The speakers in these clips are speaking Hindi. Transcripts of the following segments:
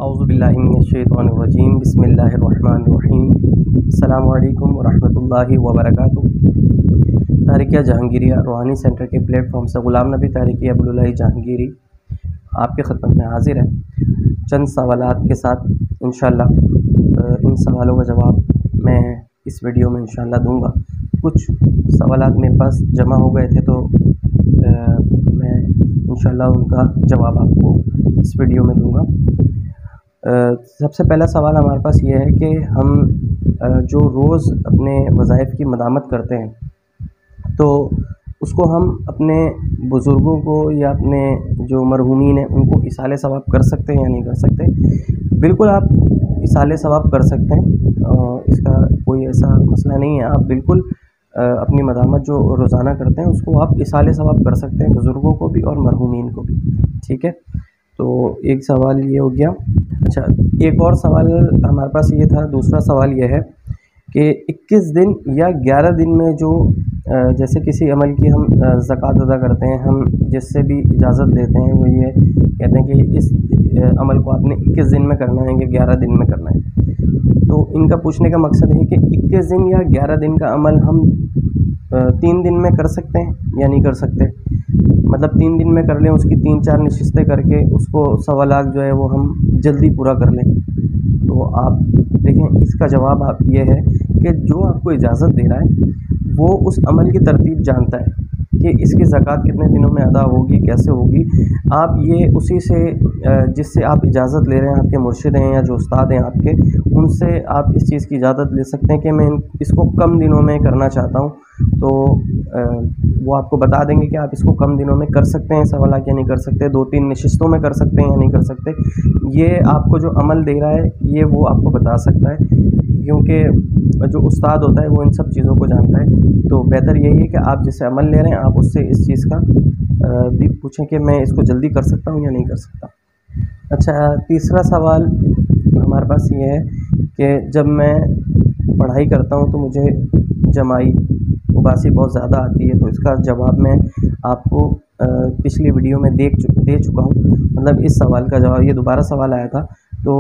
औज़ुबिल्लाहिमिनश्शैतानिर्रजीम बिस्मिल्लाहिर्रहमानिर्रहीम अस्सलामु अलैकुम वरहमतुल्लाहि वबरकातुहू। तारिकिया जहांगीरिया रूहानी सेंटर के प्लेटफॉर्म से ग़ुलाम नबी तारिकी अब्दुल्लाही जहांगीरी आपके खिदमत में हाजिर है चंद सवालात के साथ इंशाअल्लाह। इन सवालों का जवाब मैं इस वीडियो में इंशाअल्लाह दूंगा। कुछ सवालात मेरे पास जमा हो गए थे तो मैं इंशाअल्लाह उनका जवाब आपको इस वीडियो में दूंगा। सबसे पहला सवाल हमारे पास ये है कि हम जो रोज़ अपने वज़ाइफ की मदामत करते हैं तो उसको हम अपने बुज़ुर्गों को या अपने जो मरहूमीन हैं उनको इसाले सवाब कर सकते हैं या नहीं कर सकते। बिल्कुल आप इसाले सवाब कर सकते हैं और इसका कोई ऐसा मसला नहीं है। आप बिल्कुल अपनी मदामत जो रोज़ाना करते हैं उसको आप इसाले सवाब कर सकते हैं, बुज़ुर्गों को भी और मरहूमीन को भी। ठीक है, तो एक सवाल ये हो गया। अच्छा, एक और सवाल हमारे पास ये था, दूसरा सवाल ये है कि 21 दिन या 11 दिन में जो जैसे किसी अमल की हम ज़कात अदा करते हैं, हम जिससे भी इजाज़त लेते हैं वो ये कहते हैं कि इस अमल को आपने 21 दिन में करना है या 11 दिन में करना है। तो इनका पूछने का मकसद है कि 21 दिन या 11 दिन का अमल हम 3 दिन में कर सकते हैं या नहीं कर सकते। मतलब 3 दिन में कर लें, उसकी 3-4 नशिस्तें करके उसको 1.25 लाख जो है वो हम जल्दी पूरा कर लें। तो आप देखें, इसका जवाब आप ये है कि जो आपको इजाज़त दे रहा है वो उस अमल की तरतीब जानता है कि इसकी ज़कात कितने दिनों में अदा होगी, कैसे होगी। आप ये उसी से जिससे आप इजाज़त ले रहे हैं, आपके मुर्शिद हैं या जो उस्ताद हैं आपके, उनसे आप इस चीज़ की इजाज़त ले सकते हैं कि मैं इसको कम दिनों में करना चाहता हूँ। तो वो आपको बता देंगे कि आप इसको कम दिनों में कर सकते हैं 1.25 लाख या नहीं कर सकते, 2-3 नशिस्तों में कर सकते हैं या नहीं कर सकते। ये आपको जो अमल दे रहा है ये वो आपको बता सकता है, क्योंकि जो उस्ताद होता है वो इन सब चीज़ों को जानता है। तो बेहतर यही है कि आप जिससे अमल ले रहे हैं आप उससे इस चीज़ का भी पूछें कि मैं इसको जल्दी कर सकता हूँ या नहीं कर सकता। अच्छा, तीसरा सवाल हमारे पास ये है कि जब मैं पढ़ाई करता हूँ तो मुझे जमाई उबासी बहुत ज़्यादा आती है। तो इसका जवाब मैं आपको पिछली वीडियो में दे चुका हूँ। मतलब इस सवाल का जवाब, ये दोबारा सवाल आया था तो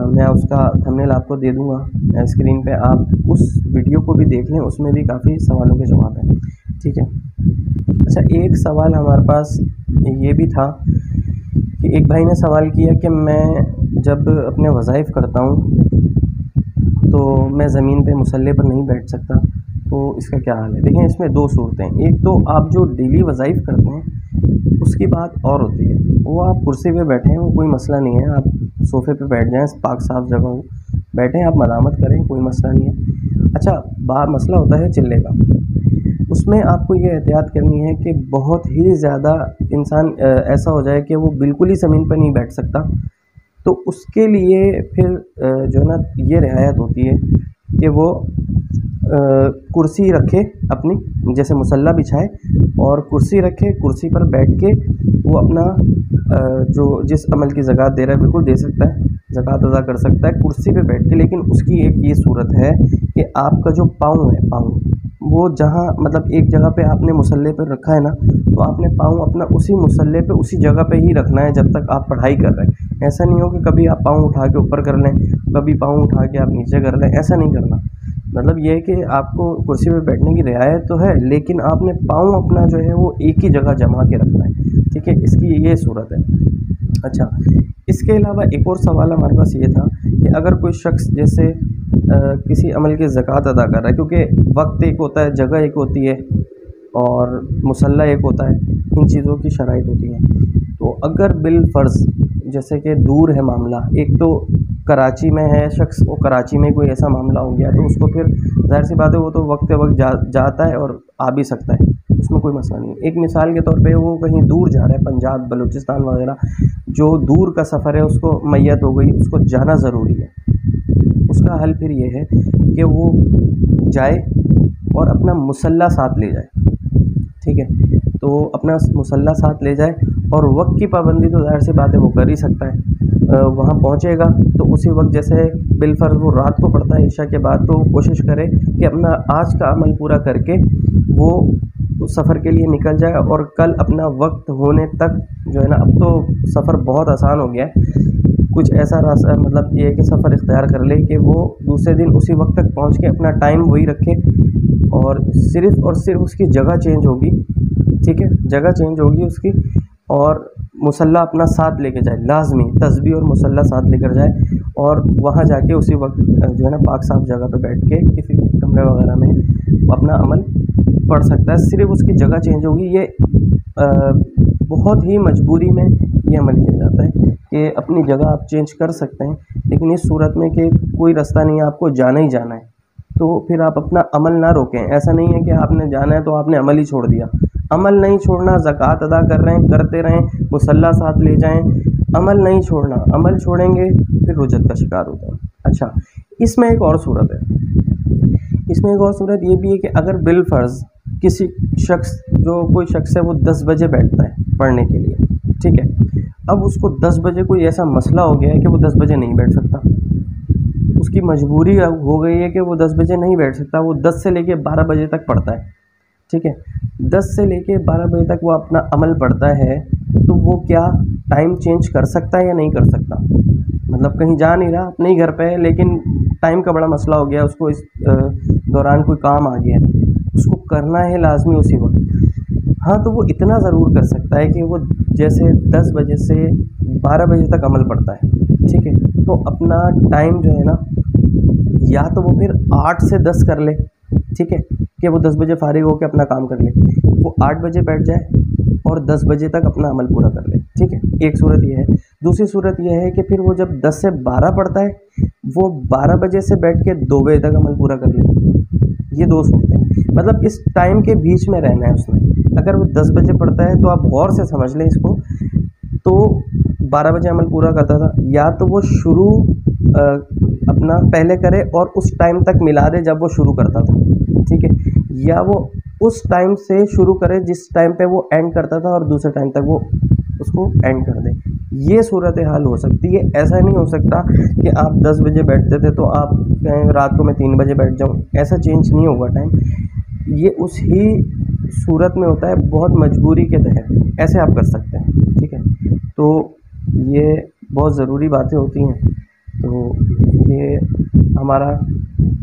मैं उसका थंबनेल आपको दे दूँगा स्क्रीन पे, आप उस वीडियो को भी देख लें, उसमें भी काफ़ी सवालों के जवाब हैं। ठीक है। अच्छा, एक सवाल हमारे पास ये भी था कि एक भाई ने सवाल किया कि मैं जब अपने वज़ाइफ करता हूँ तो मैं ज़मीन पे मुसल्ले पर नहीं बैठ सकता, तो इसका क्या हाल है। देखें, इसमें 2 सूरतें हैं। एक तो आप जो डेली वज़ाइफ करते हैं उसकी बात और होती है, वो आप कुर्सी पे बैठे हैं वो कोई मसला नहीं है, आप सोफ़े पे बैठ जाएं, पाक साफ़ जगह हो, बैठें, आप मलामत करें, कोई मसला नहीं है। अच्छा, मसला होता है चिल्ले का। उसमें आपको ये एहतियात करनी है कि बहुत ही ज़्यादा इंसान ऐसा हो जाए कि वो बिल्कुल ही ज़मीन पर नहीं बैठ सकता, तो उसके लिए फिर जो है ना ये रियायत होती है कि वो कुर्सी रखे अपनी, जैसे मुसल्ला बिछाए और कुर्सी रखे, कुर्सी पर बैठ के वो अपना जो जिस अमल की ज़कात दे रहा है बिल्कुल दे सकता है, ज़कात अदा कर सकता है कुर्सी पे बैठ के। लेकिन उसकी एक ये सूरत है कि आपका जो पाँव है, पाँव वो जहाँ मतलब एक जगह पे आपने मुसल्ले पर रखा है ना, तो आपने पाँव अपना उसी मुसल्ले पे उसी जगह पे ही रखना है जब तक आप पढ़ाई कर रहे हैं। ऐसा नहीं हो कि कभी आप पाँव उठा के ऊपर कर लें, कभी पाँव उठा के आप नीचे कर लें, ऐसा नहीं करना। मतलब ये है कि आपको कुर्सी पे बैठने की रियायत तो है, लेकिन आपने पाँव अपना जो है वो एक ही जगह जमा के रखना है। ठीक है, इसकी ये सूरत है। अच्छा, इसके अलावा एक और सवाल हमारे पास ये था कि अगर कोई शख्स जैसे किसी अमल की ज़कात अदा कर रहा है, क्योंकि वक्त एक होता है, जगह एक होती है और मुसल्ला एक होता है, इन चीज़ों की शराइत होती है। तो अगर बिल फ़र्ज़ जैसे कि दूर है मामला, एक तो कराची में है शख्स, वो कराची में कोई ऐसा मामला हो गया तो उसको फिर ज़ाहिर सी बात है वो तो वक्त वक्त जाता है और आ भी सकता है, उसमें कोई मसला नहीं। एक मिसाल के तौर पे वो कहीं दूर जा रहा है, पंजाब, बलूचिस्तान वगैरह, जो दूर का सफ़र है, उसको मैयत हो गई, उसको जाना ज़रूरी है। उसका हल फिर ये है कि वो जाए और अपना मुसल्ला साथ ले जाए। ठीक है, तो अपना मुसल्ला साथ ले जाए और वक्त की पाबंदी तो ज़ाहिर सी बात है वो कर ही सकता है। वहाँ पहुँचेगा तो उसी वक्त जैसे बिलफ़र्ज़ वो रात को पड़ता है ईशा के बाद, तो कोशिश करे कि अपना आज का अमल पूरा करके वो सफ़र के लिए निकल जाए और कल अपना वक्त होने तक जो है ना, अब तो सफ़र बहुत आसान हो गया है, कुछ ऐसा रास्ता मतलब ये है कि सफ़र इख्तियार कर ले कि वो दूसरे दिन उसी वक्त तक पहुंच के अपना टाइम वही रखे, और सिर्फ उसकी जगह चेंज होगी, ठीक है, जगह चेंज होगी उसकी, और मुसल्ला अपना साथ लेके जाए, लाजमी तस्बीह और मुसल्ला साथ लेकर जाए, और वहाँ जाके उसी वक्त जो है ना पाक साफ जगह पे बैठ के किसी कमरे वगैरह में अपना अमल पढ़ सकता है। सिर्फ उसकी जगह चेंज होगी। ये बहुत ही मजबूरी में ये अमल किया जाता है कि अपनी जगह आप चेंज कर सकते हैं, लेकिन इस सूरत में कि कोई रास्ता नहीं है, आपको जाना ही जाना है, तो फिर आप अपना अमल ना रोकें। ऐसा नहीं है कि आपने जाना है तो आपने अमल ही छोड़ दिया। अमल नहीं छोड़ना, ज़कात अदा कर रहे हैं करते रहें, मुसल्ला साथ ले जाएं, अमल नहीं छोड़ना। अमल छोड़ेंगे फिर रुजत का शिकार होता है। अच्छा, इसमें एक और सूरत है, इसमें एक और सूरत ये भी है कि अगर बिलफर्ज किसी शख्स, जो कोई शख्स है वो 10 बजे बैठता है पढ़ने के लिए, ठीक है, अब उसको 10 बजे कोई ऐसा मसला हो गया है कि वो 10 बजे नहीं बैठ सकता, उसकी मजबूरी हो गई है कि वो 10 बजे नहीं बैठ सकता, वो 10 से लेके 12 बजे तक पढ़ता है, ठीक है, 10 से लेके 12 बजे तक वो अपना अमल पढ़ता है, तो वो क्या टाइम चेंज कर सकता है या नहीं कर सकता? मतलब कहीं जा नहीं रहा, अपने ही घर पे है, लेकिन टाइम का बड़ा मसला हो गया, उसको इस दौरान कोई काम आ गया, उसको करना है लाजमी उसी वक्त। हाँ, तो वो इतना ज़रूर कर सकता है कि वो जैसे 10 बजे से 12 बजे तक अमल पड़ता है, ठीक है, तो अपना टाइम जो है ना, या तो वो फिर 8 से 10 कर ले, ठीक है, कि वो 10 बजे फारिग होकर अपना काम कर ले, वो 8 बजे बैठ जाए और 10 बजे तक अपना अमल पूरा कर ले, ठीक है, एक सूरत ये है। दूसरी सूरत ये है कि फिर वो जब 10 से 12 पढ़ता है, वो 12 बजे से बैठ के 2 बजे तक अमल पूरा कर ले। ये दो सूरतें, मतलब इस टाइम के बीच में रहना है उसने। अगर वो 10 बजे पढ़ता है तो आप गौर से समझ लें इसको, तो 12 बजे अमल पूरा करता था, या तो वो शुरू अपना पहले करे और उस टाइम तक मिला दे जब वो शुरू करता था, ठीक है, या वो उस टाइम से शुरू करे जिस टाइम पे वो एंड करता था और दूसरे टाइम तक वो उसको एंड कर दे। ये सूरत हाल हो सकती है। ऐसा नहीं हो सकता कि आप 10 बजे बैठते थे तो आप कहें रात को मैं 3 बजे बैठ जाऊं, ऐसा चेंज नहीं होगा टाइम। ये उस ही सूरत में होता है, बहुत मजबूरी के तहत ऐसे आप कर सकते हैं, ठीक है। तो ये बहुत ज़रूरी बातें होती हैं। तो ये हमारा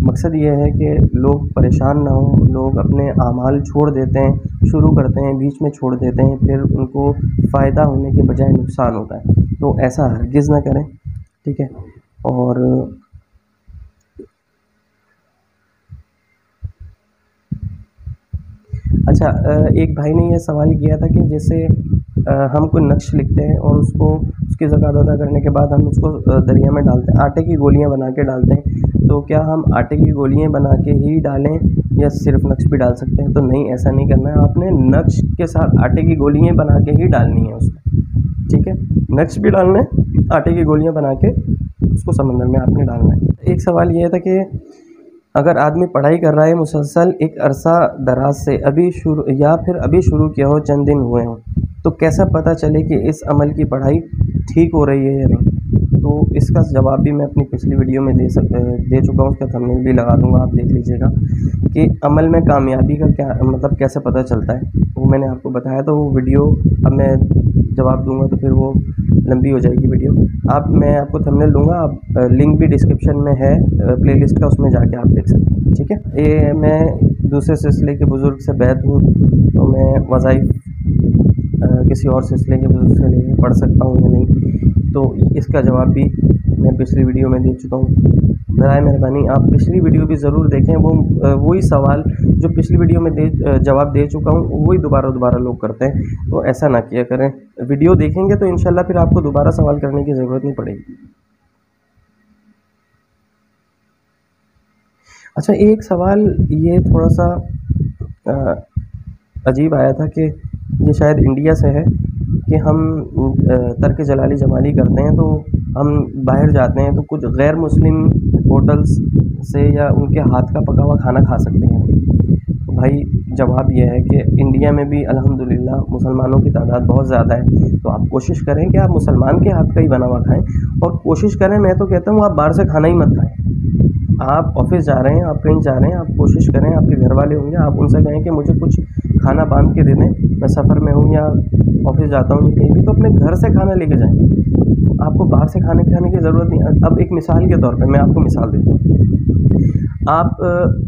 मकसद ये है कि लोग परेशान ना हों, लोग अपने आमाल छोड़ देते हैं, शुरू करते हैं, बीच में छोड़ देते हैं, फिर उनको फ़ायदा होने के बजाय नुकसान होता है। तो ऐसा हरगिज़ ना करें, ठीक है। और अच्छा, एक भाई ने यह सवाल किया था कि जैसे हम कोई नक्श लिखते हैं और उसको उसकी ज़कात अदा करने के बाद हम उसको दरिया में डालते हैं, आटे की गोलियां बना के डालते हैं, तो क्या हम आटे की गोलियां बना के ही डालें या सिर्फ नक्श भी डाल सकते हैं? तो नहीं, ऐसा नहीं करना है आपने, नक्श के साथ आटे की गोलियां बना के ही डालनी है उसमें, ठीक है। नक्श भी डालना है, आटे की गोलियाँ बना के उसको समंदर में आपने डालना है। एक सवाल ये था कि अगर आदमी पढ़ाई कर रहा है मुसलसल एक अरसा दराज से, अभी शुरू किया हो, चंद दिन हुए हों, तो कैसा पता चले कि इस अमल की पढ़ाई ठीक हो रही है या नहीं? तो इसका जवाब भी मैं अपनी पिछली वीडियो में दे चुका हूँ, उसका थंबनेल भी लगा दूँगा, आप देख लीजिएगा कि अमल में कामयाबी का क्या मतलब कैसे पता चलता है, वो मैंने आपको बताया। तो वो वीडियो अब मैं जवाब दूँगा तो फिर वो लंबी हो जाएगी वीडियो। मैं आपको थंबनेल दूँगा, आप लिंक भी डिस्क्रिप्शन में है प्लेलिस्ट का, उसमें जाके आप देख सकते हैं, ठीक है। ये मैं दूसरे सिलसिले के बुज़ुर्ग से बैत हूँ, तो मैं वज़ाइफ किसी और सिलसिले के बुज़ुर्ग से लेकर पढ़ सकता हूँ या नहीं, तो इसका जवाब भी मैं पिछली वीडियो में दे चुका हूँ। बराए मेहरबानी आप पिछली वीडियो भी ज़रूर देखें, वही सवाल जो पिछली वीडियो में जवाब दे चुका हूँ वही दोबारा लोग करते हैं, तो ऐसा ना किया करें। वीडियो देखेंगे तो इंशाल्लाह फिर आपको दोबारा सवाल करने की ज़रूरत नहीं पड़ेगी। अच्छा, एक सवाल ये थोड़ा सा अजीब आया था कि ये शायद इंडिया से है कि हम तर्क जलाली जमाली करते हैं, तो हम बाहर जाते हैं तो कुछ गैर मुस्लिम होटल्स से या उनके हाथ का पका हुआ खाना खा सकते हैं। तो भाई जवाब यह है कि इंडिया में भी अल्हम्दुलिल्लाह मुसलमानों की तादाद बहुत ज़्यादा है, तो आप कोशिश करें कि आप मुसलमान के हाथ का ही बना हुआ खाएँ, और कोशिश करें, मैं तो कहता हूँ आप बाहर से खाना ही मत खाएँ। आप ऑफिस जा रहे हैं, आप कहीं जा रहे हैं, आप कोशिश करें, आपके घर वाले होंगे, आप उनसे कहें कि मुझे कुछ खाना बांध के दे दें, मैं सफ़र में हूँ या ऑफिस जाता हूँ या कहीं भी, तो अपने घर से खाना लेके जाएं। आपको बाहर से खाने की ज़रूरत नहीं। अब एक मिसाल के तौर पे मैं आपको मिसाल देता हूँ। आप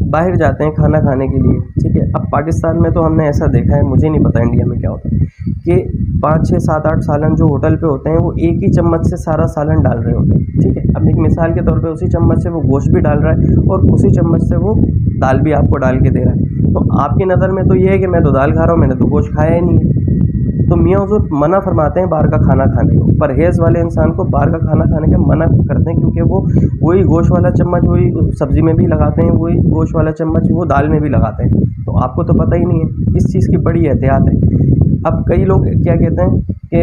बाहर जाते हैं खाना खाने के लिए, ठीक है। अब पाकिस्तान में तो हमने ऐसा देखा है, मुझे नहीं पता इंडिया में क्या होता है, कि 5, 6, 7, 8 सालन जो होटल पे होते हैं वो एक ही चम्मच से सारा सालन डाल रहे होते हैं, ठीक है। अब एक मिसाल के तौर पे उसी चम्मच से वो गोश्त भी डाल रहा है और उसी चम्मच से वो दाल भी आपको डाल के दे रहा है। तो आपकी नज़र में तो ये है कि मैं तो दाल खा रहा हूँ, मैंने तो गोश्त खाया ही नहीं है। तो मियाँ हुज़ूर मना फरमाते हैं बाहर का खाना खाने को, परहेज़ वाले इंसान को बाहर का खाना खाने का मना करते हैं, क्योंकि वो वही गोश्त वाला चम्मच वही सब्ज़ी में भी लगाते हैं, वही गोश्त वाला चम्मच वो दाल में भी लगाते हैं। तो आपको तो पता ही नहीं है, इस चीज़ की बड़ी एहतियात है। अब कई लोग क्या कहते हैं कि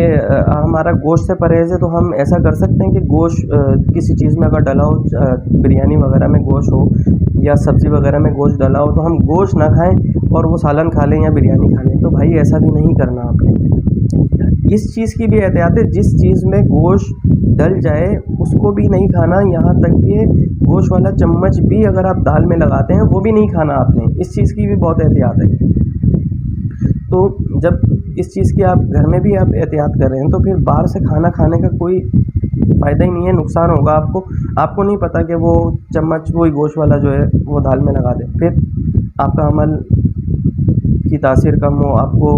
हमारा गोश्त से परहेज़ है, तो हम ऐसा कर सकते हैं कि गोश्त किसी चीज़ में अगर डला हो, बिरयानी वगैरह में गोश्त हो या सब्ज़ी वगैरह में गोश्त डला हो, तो हम गोश्त ना खाएं और वो सालन खा लें या बिरयानी खा लें। तो भाई ऐसा भी नहीं करना आपने। इस चीज़ की भी एहतियात है, जिस चीज़ में गोश्त डल जाए उसको भी नहीं खाना, यहाँ तक कि गोश्त वाला चम्मच भी अगर आप दाल में लगाते हैं वो भी नहीं खाना आपने। इस चीज़ की भी बहुत एहतियात है। तो जब इस चीज़ की आप घर में भी आप एहतियात कर रहे हैं, तो फिर बाहर से खाना खाने का कोई फ़ायदा ही नहीं है, नुकसान होगा आपको। आपको नहीं पता कि वो चम्मच वही गोश्त वाला जो है वो दाल में लगा दे, फिर आपका अमल की तासीर कम हो, आपको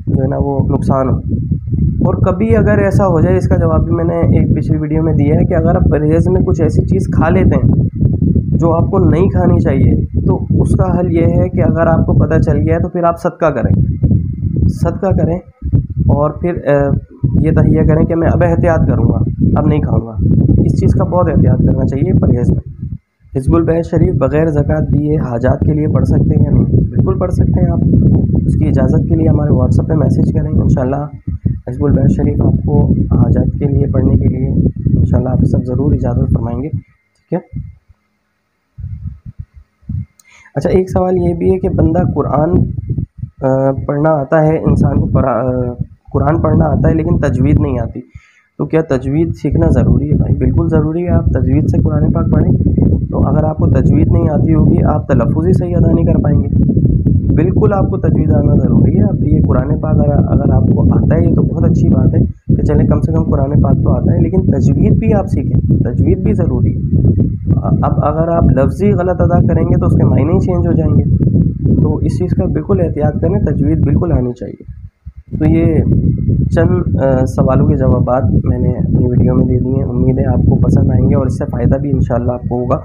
जो है ना वो नुकसान हो। और कभी अगर ऐसा हो जाए, इसका जवाब भी मैंने एक पिछली वीडियो में दिया है, कि अगर आप परहेज़ में कुछ ऐसी चीज़ खा लेते हैं जो आपको नहीं खानी चाहिए, तो उसका हल ये है कि अगर आपको पता चल गया है तो फिर आप सदका करें और फिर ये तहिया करें कि मैं अब एहतियात करूँगा, अब नहीं खाऊँगा। इस चीज़ का बहुत एहतियात करना चाहिए परहेज़ में। हिज़्बुल बैत शरीफ बग़ैर ज़कात दिए हाजात के लिए पढ़ सकते हैं या नहीं? बिल्कुल पढ़ सकते हैं आप। उसकी इजाज़त के लिए हमारे व्हाट्सएप पे मैसेज करें, इंशाल्लाह हिज़्बुल बैत शरीफ आपको हाजात के लिए पढ़ने के लिए इंशाल्लाह आप सब ज़रूर इजाज़त फरमाएँगे, ठीक है। अच्छा, एक सवाल ये भी है कि बंदा कुरान पढ़ना आता है, इंसान को कुरान पढ़ना आता है लेकिन तजवीद नहीं आती, तो क्या तजवीद सीखना ज़रूरी है? भाई बिल्कुल ज़रूरी है, आप तजवीद से कुरान पाक पढ़ें। तो अगर आपको तजवीद नहीं आती होगी, आप तलफ़्फ़ुज़ ही सही अदा नहीं कर पाएंगे। बिल्कुल आपको तजवीद आना ज़रूरी है। अब ये कुरान पाक अगर आपको आता है, ये तो बहुत अच्छी बात है कि चलें कम से कम कुरान पाक तो आता है, लेकिन तजवीद भी आप सीखें, तजवीद भी ज़रूरी है। अब अगर आप लफ्ज़ी गलत अदा करेंगे तो उसके मायने ही चेंज हो जाएंगे। तो इस चीज़ का बिल्कुल एहतियात करें, तजवीद बिल्कुल आनी चाहिए। तो ये चंद सवालों के जवाबात मैंने अपनी वीडियो में दे दिए हैं। उम्मीद है आपको पसंद आएंगे और इससे फ़ायदा भी इंशाल्लाह आपको होगा।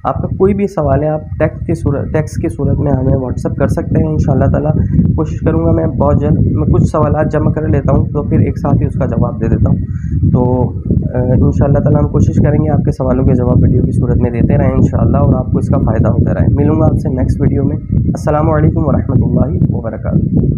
आपका कोई भी सवाल है, आप टेक्स्ट की सूरत में हमें व्हाट्सअप कर सकते हैं। इंशाल्लाह ताला कोशिश करूँगा मैं बहुत जल्द, मैं कुछ सवालात जमा कर लेता हूँ तो फिर एक साथ ही उसका जवाब दे देता हूँ। तो इंशाल्लाह ताला हम कोशिश करेंगे आपके सवालों के जवाब वीडियो की सूरत में देते रहें इंशाल्लाह, और आपको इसका फ़ायदा होता रहे। मिलूँगा आपसे नेक्स्ट वीडियो में। अस्सलामु अलैकुम वरहमतुल्लाहि वबरकातुहू।